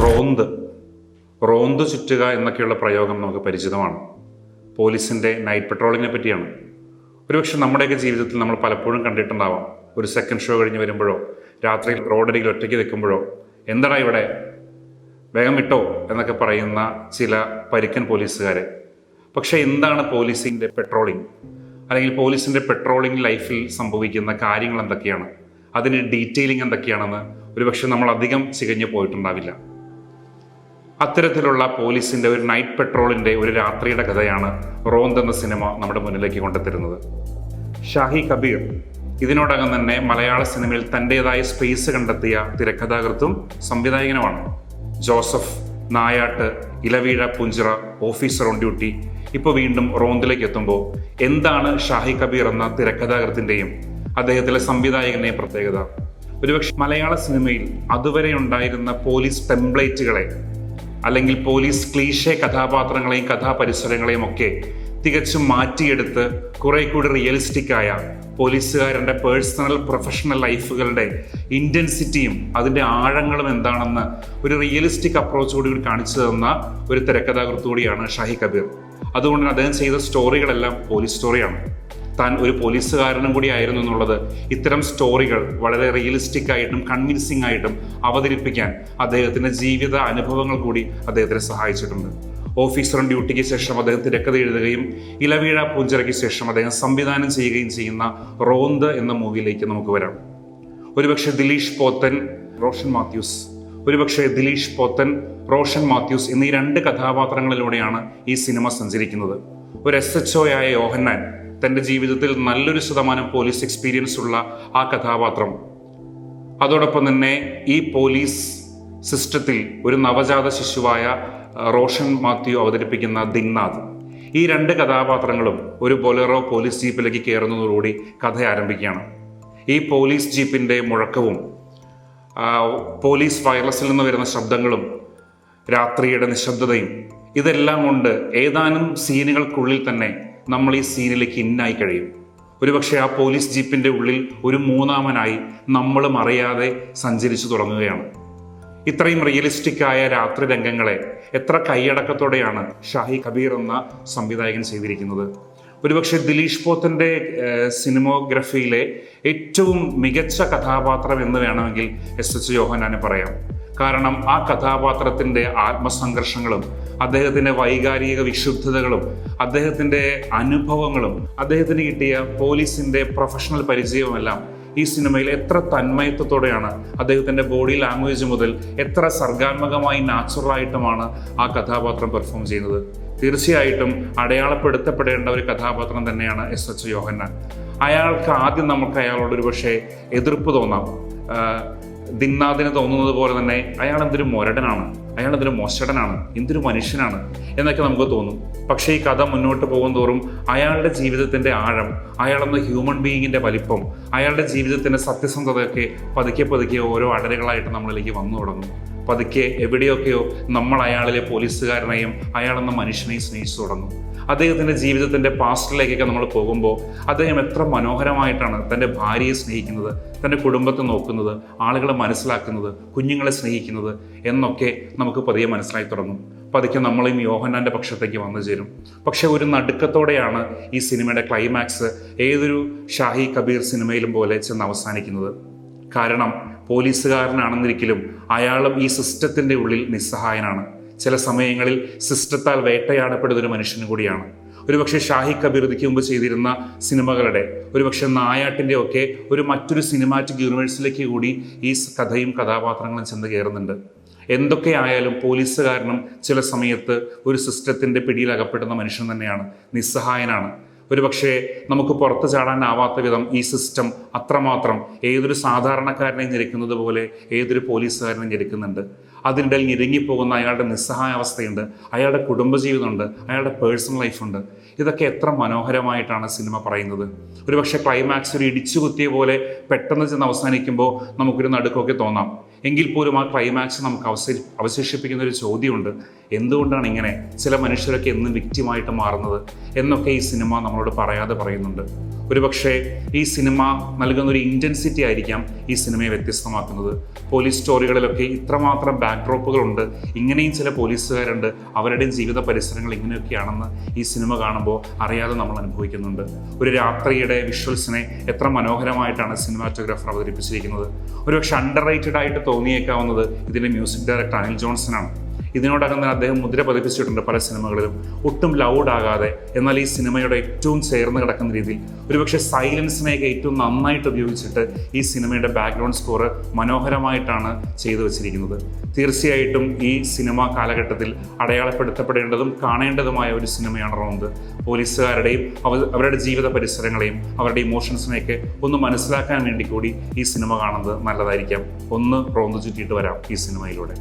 റോന്ത് റോന്ത് ചുറ്റുക എന്നൊക്കെയുള്ള പ്രയോഗം നമുക്ക് പരിചിതമാണ്. പോലീസിൻ്റെ നൈറ്റ് പെട്രോളിങ്ങിനെ പറ്റിയാണ്. ഒരുപക്ഷെ നമ്മുടെയൊക്കെ ജീവിതത്തിൽ നമ്മൾ പലപ്പോഴും കണ്ടിട്ടുണ്ടാവാം. ഒരു സെക്കൻഡ് ഷോ കഴിഞ്ഞ് വരുമ്പോഴോ രാത്രിയിൽ റോഡരികിൽ ഒറ്റയ്ക്ക് നിൽക്കുമ്പോഴോ എന്താടാ ഇവിടെ, വേഗം വിട്ടോ എന്നൊക്കെ പറയുന്ന ചില പരുക്കൻ പോലീസുകാരെ. പക്ഷേ എന്താണ് പോലീസിൻ്റെ പെട്രോളിംഗ്, അല്ലെങ്കിൽ പോലീസിൻ്റെ പെട്രോളിംഗ് ലൈഫിൽ സംഭവിക്കുന്ന കാര്യങ്ങൾ എന്തൊക്കെയാണ്, അതിൻ്റെ ഡീറ്റെയിലിംഗ് എന്തൊക്കെയാണെന്ന് ഒരുപക്ഷെ നമ്മൾ അധികം ചികഞ്ഞു പോയിട്ടുണ്ടാവില്ല. അത്തരത്തിലുള്ള പോലീസിൻ്റെ ഒരു നൈറ്റ് പെട്രോളിൻ്റെ ഒരു രാത്രിയുടെ കഥയാണ് റോന്ത് എന്ന സിനിമ നമ്മുടെ മുന്നിലേക്ക് കൊണ്ടുത്തരുന്നത്. ഷാഹി കബീർ ഇതിനോടകം തന്നെ മലയാള സിനിമയിൽ തൻ്റെതായ സ്പേസ് കണ്ടെത്തിയ തിരക്കഥാകൃത്തും സംവിധായകനുമാണ്. Joseph, നായാട്ട്, ഇലവീഴ, Poonchira, officer on duty, ഇപ്പോൾ വീണ്ടും റോന്തിലേക്ക് എത്തുമ്പോൾ എന്താണ് ഷാഹി കബീർ എന്ന തിരക്കഥാകൃത്തിൻ്റെയും അദ്ദേഹത്തിലെ സംവിധായകൻ്റെയും പ്രത്യേകത? ഒരുപക്ഷെ മലയാള സിനിമയിൽ അതുവരെ ഉണ്ടായിരുന്ന പോലീസ് ടെംപ്ലേറ്റുകളെ, അല്ലെങ്കിൽ പോലീസ് ക്ലീഷേ കഥാപാത്രങ്ങളെയും കഥാപരിസരങ്ങളെയും ഒക്കെ തികച്ചും മാറ്റിയെടുത്ത് കുറെ കൂടി റിയലിസ്റ്റിക്കായ പോലീസുകാരൻ്റെ പേഴ്സണൽ പ്രൊഫഷണൽ ലൈഫുകളുടെ ഇൻറ്റൻസിറ്റിയും അതിൻ്റെ ആഴങ്ങളും എന്താണെന്ന് ഒരു റിയലിസ്റ്റിക് അപ്രോച്ചോടുകൂടി കാണിച്ചു തന്ന ഒരു തിരക്കഥാകൃത്ത് കൂടിയാണ് ഷാഹി കബീർ. അതുകൊണ്ട് അദ്ദേഹം ചെയ്ത സ്റ്റോറികളെല്ലാം പോലീസ് സ്റ്റോറിയാണ്. താൻ ഒരു പോലീസുകാരനും കൂടി ആയിരുന്നു എന്നുള്ളത് ഇത്തരം സ്റ്റോറികൾ വളരെ റിയലിസ്റ്റിക് ആയിട്ടും കൺവിൻസിംഗ് ആയിട്ടും അവതരിപ്പിക്കാൻ അദ്ദേഹത്തിൻ്റെ ജീവിത അനുഭവങ്ങൾ കൂടി അദ്ദേഹത്തിനെ സഹായിച്ചിട്ടുണ്ട്. ഓഫീസർ ഓൺ ഡ്യൂട്ടിക്ക് ശേഷം അദ്ദേഹം തിരക്കഥ എഴുതുകയും ഇലവീഴ, പുഞ്ചിറയ്ക്ക് ശേഷം അദ്ദേഹം സംവിധാനം ചെയ്യുകയും ചെയ്യുന്ന റോന്ത് എന്ന മൂവിയിലേക്ക് നമുക്ക് വരാം. ഒരുപക്ഷെ ദിലീഷ് പോത്തൻ, റോഷൻ മാത്യൂസ് എന്നീ രണ്ട് കഥാപാത്രങ്ങളിലൂടെയാണ് ഈ സിനിമ സഞ്ചരിക്കുന്നത്. ഒരു SHO ആയ യോഹന്നാൻ, തൻ്റെ ജീവിതത്തിൽ നല്ലൊരു ശതമാനം പോലീസ് എക്സ്പീരിയൻസ് ഉള്ള ആ കഥാപാത്രം, അതോടൊപ്പം തന്നെ ഈ പോലീസ് സിസ്റ്റത്തിൽ ഒരു നവജാത ശിശുവായ റോഷൻ മാത്യു അവതരിപ്പിക്കുന്ന ദിങ്നാഥ്, ഈ രണ്ട് കഥാപാത്രങ്ങളും ഒരു ബൊലേറോ പോലീസ് ജീപ്പിലേക്ക് കയറുന്നതോടുകൂടി കഥ ആരംഭിക്കുകയാണ്. ഈ പോലീസ് ജീപ്പിൻ്റെ മുഴക്കവും പോലീസ് വയർലെസ്സിൽ നിന്ന് വരുന്ന ശബ്ദങ്ങളും രാത്രിയുടെ നിശബ്ദതയും ഇതെല്ലാം കൊണ്ട് ഏതാനും സീനുകൾക്കുള്ളിൽ തന്നെ നമ്മൾ ഈ സീനിലേക്ക് ഇന്നായി കഴിയും. ഒരുപക്ഷെ ആ പോലീസ് ജീപ്പിൻ്റെ ഉള്ളിൽ ഒരു മൂന്നാമനായി നമ്മളും അറിയാതെ സഞ്ചരിച്ചു തുടങ്ങുകയാണ്. ഇത്രയും റിയലിസ്റ്റിക്കായ രാത്രി രംഗങ്ങളെ എത്ര കൈയടക്കത്തോടെയാണ് ഷാഹി കബീർ എന്ന സംവിധായകൻ ചെയ്തിരിക്കുന്നത്. ഒരുപക്ഷെ ദിലീഷ് പോത്തൻ്റെ സിനിമോഗ്രഫിയിലെ ഏറ്റവും മികച്ച കഥാപാത്രം എന്ന് വേണമെങ്കിൽ SH യോഹന്നാനെ പറയാം. കാരണം ആ കഥാപാത്രത്തിൻ്റെ ആത്മസംഘർഷങ്ങളും അദ്ദേഹത്തിൻ്റെ വൈകാരിക വിശുദ്ധതകളും അദ്ദേഹത്തിൻ്റെ അനുഭവങ്ങളും അദ്ദേഹത്തിന് കിട്ടിയ പോലീസിൻ്റെ പ്രൊഫഷണൽ പരിചയവുമെല്ലാം ഈ സിനിമയിൽ എത്ര തന്മയത്വത്തോടെയാണ്, അദ്ദേഹത്തിൻ്റെ ബോഡി ലാംഗ്വേജ് മുതൽ എത്ര സർഗാത്മകമായി നാച്ചുറലായിട്ടുമാണ് ആ കഥാപാത്രം പെർഫോം ചെയ്യുന്നത്. തീർച്ചയായിട്ടും അടയാളപ്പെടുത്തപ്പെടേണ്ട ഒരു കഥാപാത്രം തന്നെയാണ് SH യോഹന്നാൻ. അയാൾക്ക് ആദ്യം നമുക്ക് അയാളോട് ഒരു പക്ഷേ എതിർപ്പ് തോന്നാം. ദിങ്നാഥിന് തോന്നുന്നത് പോലെ തന്നെ അയാൾ എന്തൊരു മൊരടനാണ്, അയാൾ എന്തൊരു മോശടനാണ്, എന്തൊരു മനുഷ്യനാണ് എന്നൊക്കെ നമുക്ക് തോന്നും. പക്ഷേ ഈ കഥ മുന്നോട്ട് പോകും തോറും അയാളുടെ ജീവിതത്തിൻ്റെ ആഴം, അയാളെന്ന ഹ്യൂമൻ ബീയിങ്ങിൻ്റെ വലിപ്പം, അയാളുടെ ജീവിതത്തിൻ്റെ സത്യസന്ധതയൊക്കെ പതുക്കെ പതുക്കെ ഓരോ അടരുകളായിട്ട് നമ്മളിലേക്ക് വന്നു തുടങ്ങും. പതുക്കെ എവിടെയൊക്കെയോ നമ്മൾ അയാളിലെ പോലീസുകാരനെയും അയാളെന്ന മനുഷ്യനെയും സ്നേഹിച്ചു തുടങ്ങും. അദ്ദേഹത്തിൻ്റെ ജീവിതത്തിൻ്റെ പാസ്റ്റിലേക്കൊക്കെ നമ്മൾ പോകുമ്പോൾ അദ്ദേഹം എത്ര മനോഹരമായിട്ടാണ് തൻ്റെ ഭാര്യയെ സ്നേഹിക്കുന്നത്, തൻ്റെ കുടുംബത്തെ നോക്കുന്നത്, ആളുകളെ മനസ്സിലാക്കുന്നത്, കുഞ്ഞുങ്ങളെ സ്നേഹിക്കുന്നത് എന്നൊക്കെ നമുക്ക് പതിയെ മനസ്സിലായി തുടങ്ങും. പതുക്കെ നമ്മളെയും യോഹന്നാൻ്റെ പക്ഷത്തേക്ക് വന്നു ചേരും. പക്ഷെ ഒരു നടുക്കത്തോടെയാണ് ഈ സിനിമയുടെ ക്ലൈമാക്സ് ഏതൊരു ഷാഹി കബീർ സിനിമയിലും പോലെ ചെന്ന് അവസാനിക്കുന്നത്. കാരണം പോലീസുകാരനാണെന്നിരിക്കലും അയാളും ഈ സിസ്റ്റത്തിൻ്റെ ഉള്ളിൽ നിസ്സഹായനാണ്. ചില സമയങ്ങളിൽ സിസ്റ്റത്താൽ വേട്ടയാടപ്പെടുന്നൊരു മനുഷ്യനും കൂടിയാണ്. ഒരുപക്ഷെ ഷാഹി കബീർ ഇതിക്ക് മുമ്പ് ചെയ്തിരുന്ന സിനിമകളുടെ, ഒരുപക്ഷെ നായാട്ടിൻ്റെ ഒക്കെ മറ്റൊരു സിനിമാറ്റിക് യൂണിവേഴ്സിലേക്ക് കൂടി ഈ കഥയും കഥാപാത്രങ്ങളും ചെന്ന് കയറുന്നുണ്ട്. എന്തൊക്കെയായാലും പോലീസുകാരനും ചില സമയത്ത് ഒരു സിസ്റ്റത്തിൻ്റെ പിടിയിൽ അകപ്പെടുന്ന മനുഷ്യൻ തന്നെയാണ്, നിസ്സഹായനാണ്. ഒരുപക്ഷെ നമുക്ക് പുറത്തു ചാടാനാവാത്ത വിധം ഈ സിസ്റ്റം അത്രമാത്രം ഏതൊരു സാധാരണക്കാരനെയും ഞെരുക്കുന്നത് പോലെ ഏതൊരു പോലീസുകാരനെയും ഞെരുക്കുന്നുണ്ട്. അതിനിടയിൽ ഞെരുങ്ങിപ്പോകുന്ന അയാളുടെ നിസ്സഹായാവസ്ഥയുണ്ട്, അയാളുടെ കുടുംബജീവിതമുണ്ട്, അയാളുടെ പേഴ്സണൽ ലൈഫുണ്ട്. ഇതൊക്കെ എത്ര മനോഹരമായിട്ടാണ് സിനിമ പറയുന്നത്. ഒരുപക്ഷെ ക്ലൈമാക്സ് ഒരു ഇടിച്ചുകുത്തിയ പോലെ പെട്ടെന്ന് ചെന്ന് അവസാനിക്കുമ്പോൾ നമുക്കൊരു നടുക്കമൊക്കെ തോന്നാം. എങ്കിൽ പോലും ആ ക്ലൈമാക്സ് നമുക്ക് അവശേഷിപ്പിക്കുന്ന ഒരു ചോദ്യമുണ്ട്. എന്തുകൊണ്ടാണ് ഇങ്ങനെ ചില മനുഷ്യരൊക്കെ എന്നും വിക്റ്റിമായിട്ട് മാറുന്നത് എന്നൊക്കെ ഈ സിനിമ നമ്മളോട് പറയാതെ പറയുന്നുണ്ട്. ഒരുപക്ഷെ ഈ സിനിമ നൽകുന്ന ഒരു ഇൻറ്റൻസിറ്റി ആയിരിക്കാം ഈ സിനിമയെ വ്യത്യസ്തമാക്കുന്നത്. പോലീസ് സ്റ്റോറികളിലൊക്കെ ഇത്രമാത്രം ബാക്ക്ഡ്രോപ്പുകളുണ്ട്, ഇങ്ങനെയും ചില പോലീസുകാരുണ്ട്, അവരുടെയും ജീവിത പരിസരങ്ങൾ ഇങ്ങനെയൊക്കെയാണെന്ന് ഈ സിനിമ കാണുമ്പോൾ അറിയാതെ നമ്മൾ അനുഭവിക്കുന്നുണ്ട്. ഒരു രാത്രിയുടെ വിഷ്വൽസിനെ എത്ര മനോഹരമായിട്ടാണ് സിനിമാറ്റോഗ്രാഫർ അവതരിപ്പിച്ചിരിക്കുന്നത്. ഒരുപക്ഷെ അണ്ടർ റേറ്റഡ് ആയിട്ട് തോന്നിയേക്കാവുന്നത് ഇതിൻ്റെ മ്യൂസിക് ഡയറക്ടർ അനിൽ ജോൺസനാണ്. ഇതിനോടകം തന്നെ അദ്ദേഹം മുദ്ര പതിപ്പിച്ചിട്ടുണ്ട് പല സിനിമകളിലും, ഒട്ടും ലൗഡ് ആകാതെ എന്നാൽ ഈ സിനിമയുടെ ഏറ്റവും ചേർന്ന് കിടക്കുന്ന രീതിയിൽ ഒരുപക്ഷെ സൈലൻസിനെയൊക്കെ ഏറ്റവും നന്നായിട്ട് ഉപയോഗിച്ചിട്ട് ഈ സിനിമയുടെ ബാക്ക്ഗ്രൗണ്ട് സ്കോർ മനോഹരമായിട്ടാണ് ചെയ്തു വച്ചിരിക്കുന്നത്. തീർച്ചയായിട്ടും ഈ സിനിമ കാലഘട്ടത്തിൽ അടയാളപ്പെടുത്തപ്പെടേണ്ടതും കാണേണ്ടതുമായ ഒരു സിനിമയാണ് റോന്ത്. പോലീസുകാരുടെയും അവരുടെ ജീവിത പരിസരങ്ങളെയും അവരുടെ ഇമോഷൻസിനെയൊക്കെ ഒന്ന് മനസ്സിലാക്കാൻ വേണ്ടി കൂടി ഈ സിനിമ കാണുന്നത് നല്ലതായിരിക്കാം. ഒന്ന് റോന്ത് ചുറ്റിയിട്ട് വരാം ഈ സിനിമയിലൂടെ.